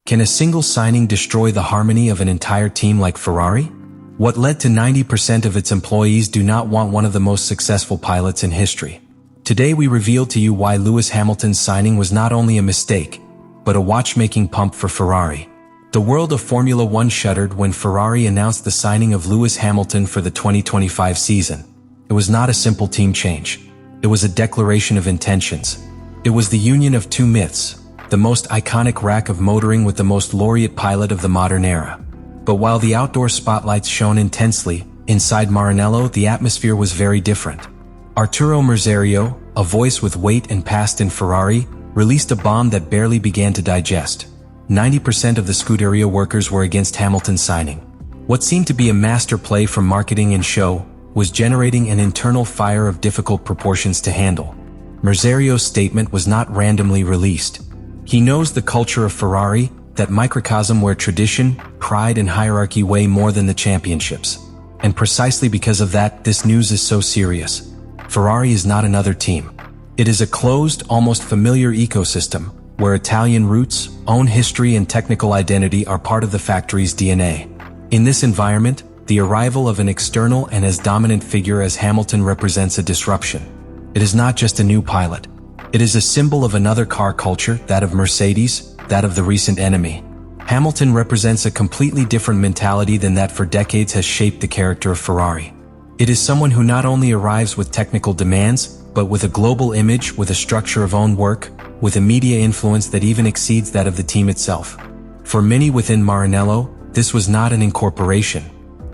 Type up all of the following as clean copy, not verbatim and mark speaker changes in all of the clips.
Speaker 1: Can a single signing destroy the harmony of an entire team like Ferrari? What led to 90% of its employees do not want one of the most successful pilots in history? Today we reveal to you why Lewis Hamilton's signing was not only a mistake, but a watchmaking pump for Ferrari. The world of Formula One shuddered when Ferrari announced the signing of Lewis Hamilton for the 2025 season. It was not a simple team change. It was a declaration of intentions. It was the union of two myths, the most iconic rack of motoring with the most laureate pilot of the modern era. But while the outdoor spotlights shone intensely, inside Maranello the atmosphere was very different. Arturo Merzario, a voice with weight and past in Ferrari, released a bomb that barely began to digest. 90% of the Scuderia workers were against Hamilton's signing. What seemed to be a master play from marketing and show was generating an internal fire of difficult proportions to handle. Merzario's statement was not randomly released. He knows the culture of Ferrari, that microcosm where tradition, pride and hierarchy weigh more than the championships. And precisely because of that, this news is so serious. Ferrari is not another team. It is a closed, almost familiar ecosystem, where Italian roots, own history and technical identity are part of the factory's DNA. In this environment, the arrival of an external and as dominant figure as Hamilton represents a disruption. It is not just a new pilot. It is a symbol of another car culture, that of Mercedes, that of the recent enemy. Hamilton represents a completely different mentality than that for decades has shaped the character of Ferrari. It is someone who not only arrives with technical demands, but with a global image, with a structure of own work, with a media influence that even exceeds that of the team itself. For many within Maranello, this was not an incorporation.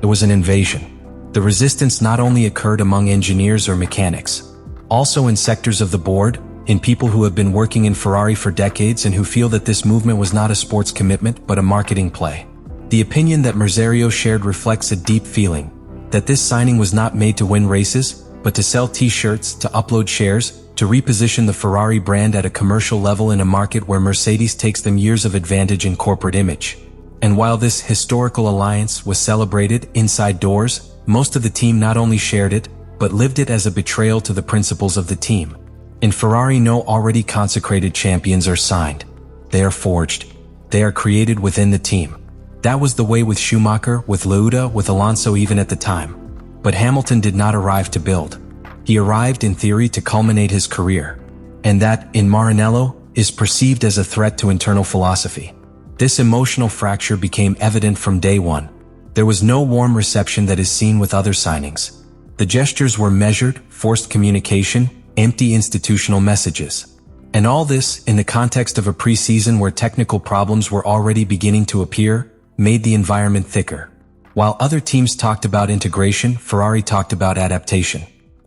Speaker 1: It was an invasion. The resistance not only occurred among engineers or mechanics, also in sectors of the board, in people who have been working in Ferrari for decades and who feel that this movement was not a sports commitment but a marketing play. The opinion that Merzario shared reflects a deep feeling that this signing was not made to win races, but to sell t-shirts, to upload shares, to reposition the Ferrari brand at a commercial level in a market where Mercedes takes them years of advantage in corporate image. And while this historical alliance was celebrated inside doors, most of the team not only shared it, but lived it as a betrayal to the principles of the team. In Ferrari, no already consecrated champions are signed. They are forged. They are created within the team. That was the way with Schumacher, with Lauda, with Alonso even at the time. But Hamilton did not arrive to build. He arrived in theory to culminate his career. And that, in Maranello, is perceived as a threat to internal philosophy. This emotional fracture became evident from day one. There was no warm reception that is seen with other signings. The gestures were measured, forced communication, empty institutional messages. And all this, in the context of a pre-season where technical problems were already beginning to appear, made the environment thicker. While other teams talked about integration, Ferrari talked about adaptation.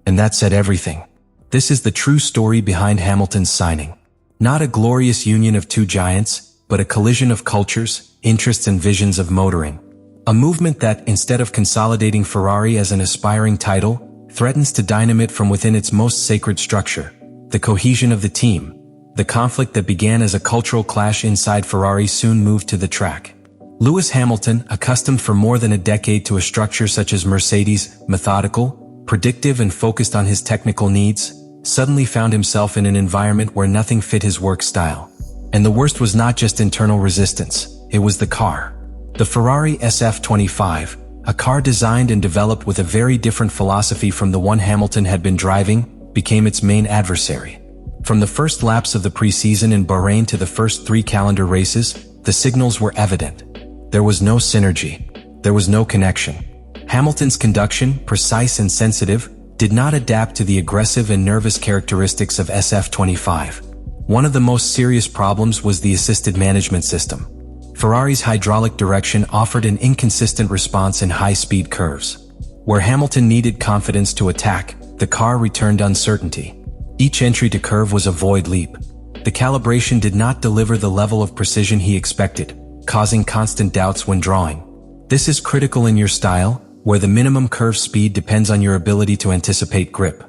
Speaker 1: And that said everything. This is the true story behind Hamilton's signing. Not a glorious union of two giants, but a collision of cultures, interests and visions of motoring. A movement that, instead of consolidating Ferrari as an aspiring title, threatens to dynamite from within its most sacred structure, the cohesion of the team. The conflict that began as a cultural clash inside Ferrari soon moved to the track. Lewis Hamilton, accustomed for more than a decade to a structure such as Mercedes, methodical, predictive and focused on his technical needs, suddenly found himself in an environment where nothing fit his work style. And the worst was not just internal resistance, it was the car. The Ferrari SF25, a car designed and developed with a very different philosophy from the one Hamilton had been driving, became its main adversary. From the first laps of the pre-season in Bahrain to the first 3 calendar races, the signals were evident. There was no synergy. There was no connection. Hamilton's conduction, precise and sensitive, did not adapt to the aggressive and nervous characteristics of SF25. One of the most serious problems was the assisted management system. Ferrari's hydraulic direction offered an inconsistent response in high-speed curves. Where Hamilton needed confidence to attack, the car returned uncertainty. Each entry to curve was a void leap. The calibration did not deliver the level of precision he expected, causing constant doubts when drawing. This is critical in your style, where the minimum curve speed depends on your ability to anticipate grip.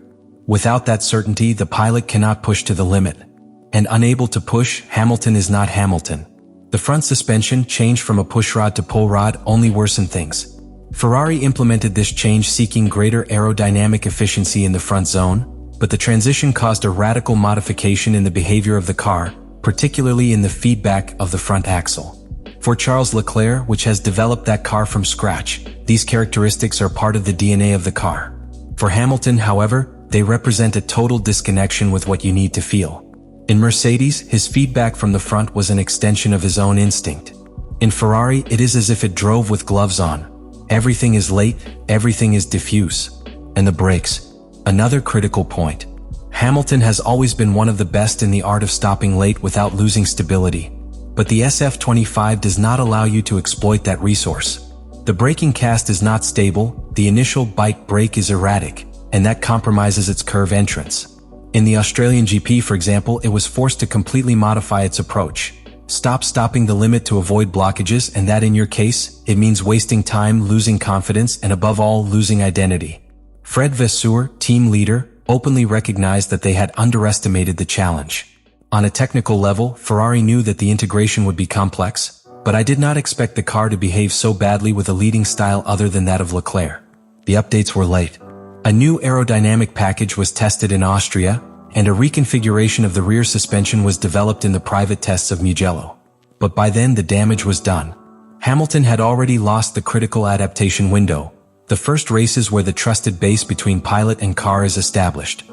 Speaker 1: Without that certainty, the pilot cannot push to the limit. And unable to push, Hamilton is not Hamilton. The front suspension, changed from a pushrod to pull rod, only worsened things. Ferrari implemented this change seeking greater aerodynamic efficiency in the front zone, but the transition caused a radical modification in the behavior of the car, particularly in the feedback of the front axle. For Charles Leclerc, which has developed that car from scratch, these characteristics are part of the DNA of the car. For Hamilton, however, they represent a total disconnection with what you need to feel. In Mercedes, his feedback from the front was an extension of his own instinct. In Ferrari, it is as if it drove with gloves on. Everything is late, everything is diffuse. And the brakes. Another critical point. Hamilton has always been one of the best in the art of stopping late without losing stability. But the SF25 does not allow you to exploit that resource. The braking cast is not stable, the initial bike brake is erratic, and that compromises its curve entrance. In the Australian GP, for example, it was forced to completely modify its approach. Stop stopping the limit to avoid blockages, and that in your case, it means wasting time, losing confidence, and above all, losing identity. Fred Vasseur, team leader, openly recognized that they had underestimated the challenge. On a technical level, Ferrari knew that the integration would be complex, but I did not expect the car to behave so badly with a leading style other than that of Leclerc. The updates were late. A new aerodynamic package was tested in Austria, and a reconfiguration of the rear suspension was developed in the private tests of Mugello. But by then the damage was done. Hamilton had already lost the critical adaptation window, the first races where the trusted base between pilot and car is established.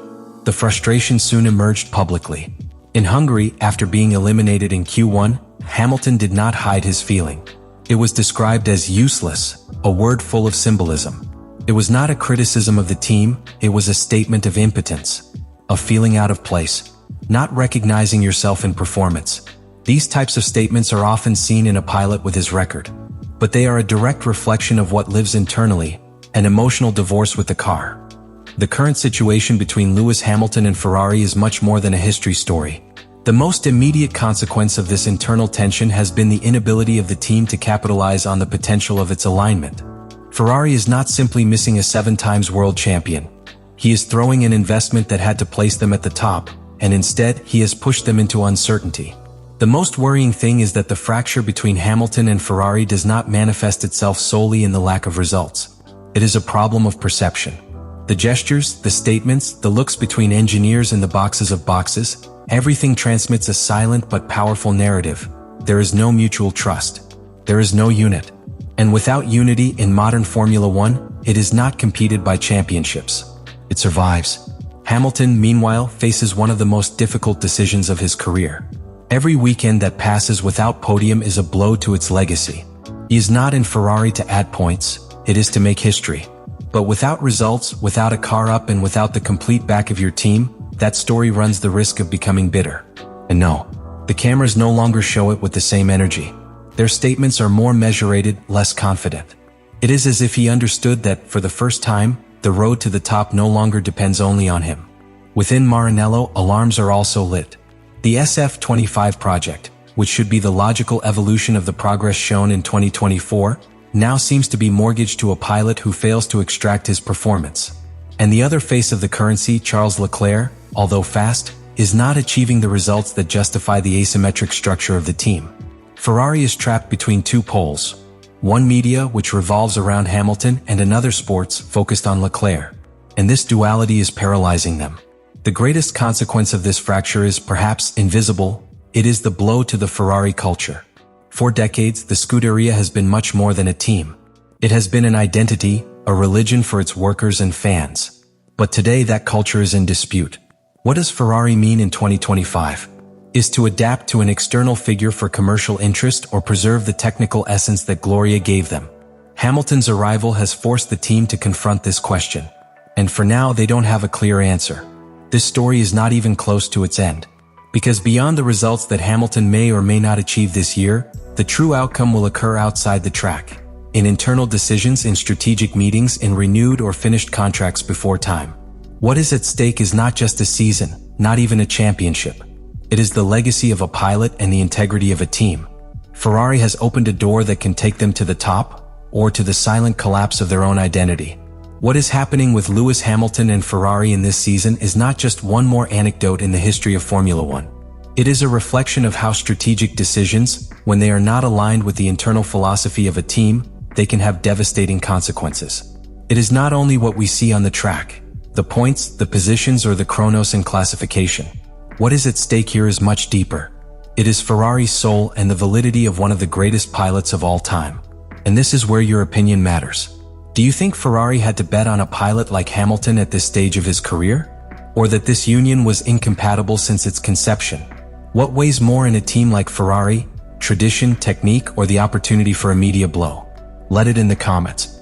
Speaker 1: The frustration soon emerged publicly. In Hungary, after being eliminated in Q1, Hamilton did not hide his feeling. It was described as useless, a word full of symbolism. It was not a criticism of the team, it was a statement of impotence, of feeling out of place, not recognizing yourself in performance. These types of statements are often seen in a pilot with his record, but they are a direct reflection of what lives internally, an emotional divorce with the car. The current situation between Lewis Hamilton and Ferrari is much more than a history story. The most immediate consequence of this internal tension has been the inability of the team to capitalize on the potential of its alignment. Ferrari is not simply missing a 7-time world champion. He is throwing an investment that had to place them at the top, and instead, he has pushed them into uncertainty. The most worrying thing is that the fracture between Hamilton and Ferrari does not manifest itself solely in the lack of results. It is a problem of perception. The gestures, the statements, the looks between engineers in the boxes of boxes, everything transmits a silent but powerful narrative. There is no mutual trust. There is no unit. And without unity in modern Formula One, it is not competed by championships. It survives. Hamilton, meanwhile, faces one of the most difficult decisions of his career. Every weekend that passes without podium is a blow to its legacy. He is not in Ferrari to add points, it is to make history. But without results, without a car up and without the complete back of your team, that story runs the risk of becoming bitter. And no, the cameras no longer show it with the same energy. Their statements are more mesurated, less confident. It is as if he understood that, for the first time, the road to the top no longer depends only on him. Within Maranello, alarms are also lit. The SF25 project, which should be the logical evolution of the progress shown in 2024, now seems to be mortgaged to a pilot who fails to extract his performance. And the other face of the currency, Charles Leclerc, although fast, is not achieving the results that justify the asymmetric structure of the team. Ferrari is trapped between two poles. One media, which revolves around Hamilton, and another sports, focused on Leclerc. And this duality is paralyzing them. The greatest consequence of this fracture is perhaps invisible. It is the blow to the Ferrari culture. For decades, the Scuderia has been much more than a team. It has been an identity, a religion for its workers and fans. But today that culture is in dispute. What does Ferrari mean in 2025? Is to adapt to an external figure for commercial interest or preserve the technical essence that Gloria gave them? Hamilton's arrival has forced the team to confront this question. And for now, they don't have a clear answer. This story is not even close to its end. Because beyond the results that Hamilton may or may not achieve this year, the true outcome will occur outside the track. In internal decisions, in strategic meetings, in renewed or finished contracts before time. What is at stake is not just a season, not even a championship. It is the legacy of a pilot and the integrity of a team. Ferrari has opened a door that can take them to the top, or to the silent collapse of their own identity. What is happening with Lewis Hamilton and Ferrari in this season is not just one more anecdote in the history of Formula One. It is a reflection of how strategic decisions, when they are not aligned with the internal philosophy of a team, they can have devastating consequences. It is not only what we see on the track, the points, the positions, or the chronos and classification. What is at stake here is much deeper. It is Ferrari's soul and the validity of one of the greatest pilots of all time. And this is where your opinion matters. Do you think Ferrari had to bet on a pilot like Hamilton at this stage of his career? Or that this union was incompatible since its conception? What weighs more in a team like Ferrari, tradition, technique, or the opportunity for a media blow? Let it in the comments.